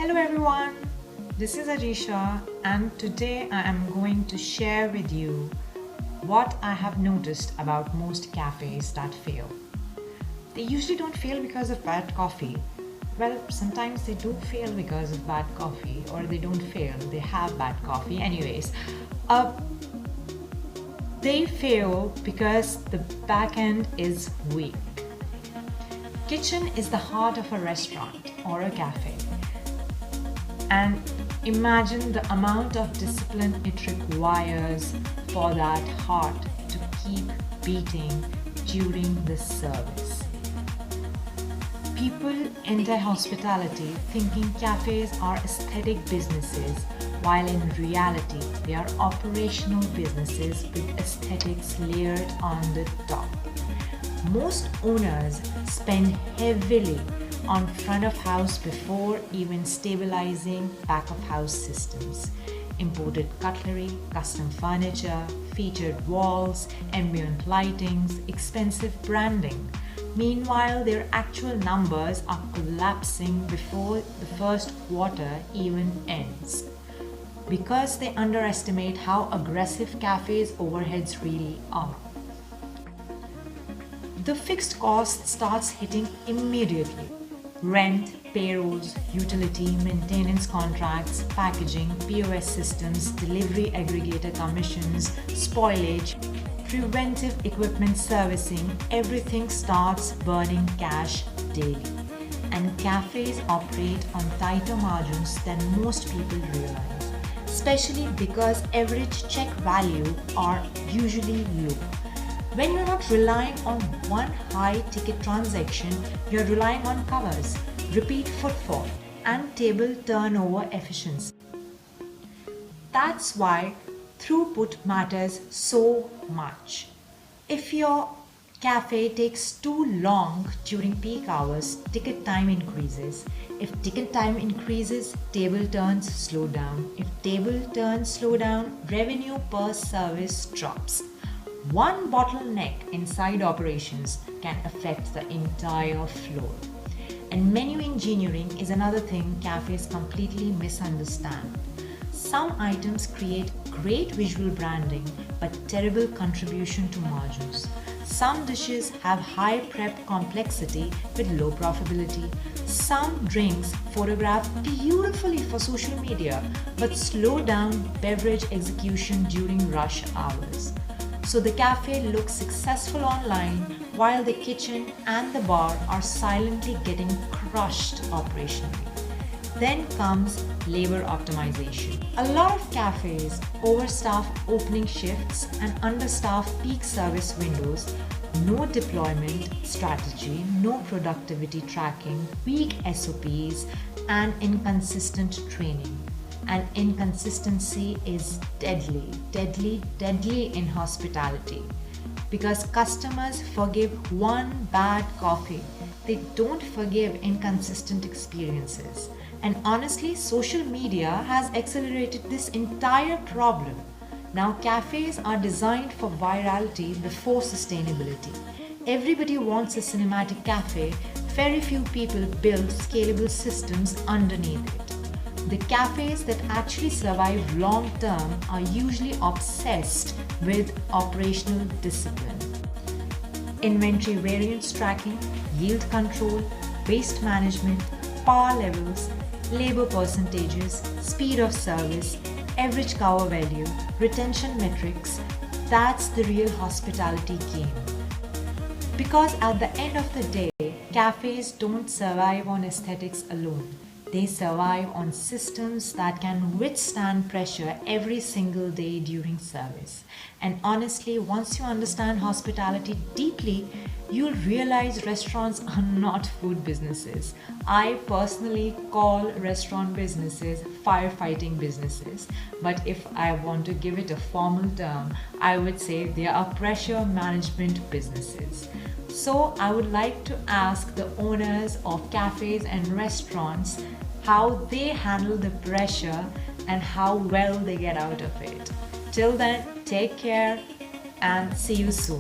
Hello everyone, this is Ajisha and today I am going to share with you what I have noticed about most cafes that fail. They usually don't fail because of bad coffee. Well, sometimes they do fail because of bad coffee, or they don't fail, they have bad coffee. Anyways, they fail because the back end is weak. Kitchen is the heart of a restaurant or a cafe. And imagine the amount of discipline it requires for that heart to keep beating during the service. People enter hospitality thinking cafes are aesthetic businesses, while in reality they are operational businesses with aesthetics layered on the top. Most owners spend heavily on front of house before even stabilizing back of house systems. Imported cutlery, custom furniture, featured walls, ambient lightings, expensive branding. Meanwhile, their actual numbers are collapsing before the first quarter even ends. Because they underestimate how aggressive cafes' overheads really are. The fixed cost starts hitting immediately. Rent, payrolls, utility, maintenance contracts, packaging, POS systems, delivery aggregator commissions, spoilage, preventive equipment servicing, everything starts burning cash daily. And cafes operate on tighter margins than most people realize, especially because average check value are usually low. When you're not relying on one high-ticket transaction, you're relying on covers, repeat footfall, and table turnover efficiency. That's why throughput matters so much. If your cafe takes too long during peak hours, ticket time increases. If ticket time increases, table turns slow down. If table turns slow down, revenue per service drops. One bottleneck inside operations can affect the entire floor. And menu engineering is another thing cafes completely misunderstand. Some items create great visual branding but terrible contribution to margins. Some dishes have high prep complexity with low profitability. Some drinks photograph beautifully for social media but slow down beverage execution during rush hours. So the cafe looks successful online while the kitchen and the bar are silently getting crushed operationally. Then comes labor optimization. A lot of cafes overstaff opening shifts and understaff peak service windows, no deployment strategy, no productivity tracking, weak SOPs, and inconsistent training. And inconsistency is deadly in hospitality. Because customers forgive one bad coffee, they don't forgive inconsistent experiences. And honestly, social media has accelerated this entire problem. Now cafes are designed for virality before sustainability. Everybody wants a cinematic cafe, very few people build scalable systems underneath it. The cafes that actually survive long term are usually obsessed with operational discipline. Inventory variance tracking, yield control, waste management, power levels, labor percentages, speed of service, average cover value, retention metrics. That's the real hospitality game. Because at the end of the day, cafes don't survive on aesthetics alone. They survive on systems that can withstand pressure every single day during service. And honestly, once you understand hospitality deeply, you'll realize restaurants are not food businesses. I personally call restaurant businesses firefighting businesses. But if I want to give it a formal term, I would say they are pressure management businesses. So I would like to ask the owners of cafes and restaurants how they handle the pressure and how well they get out of it. Till then, take care and see you soon.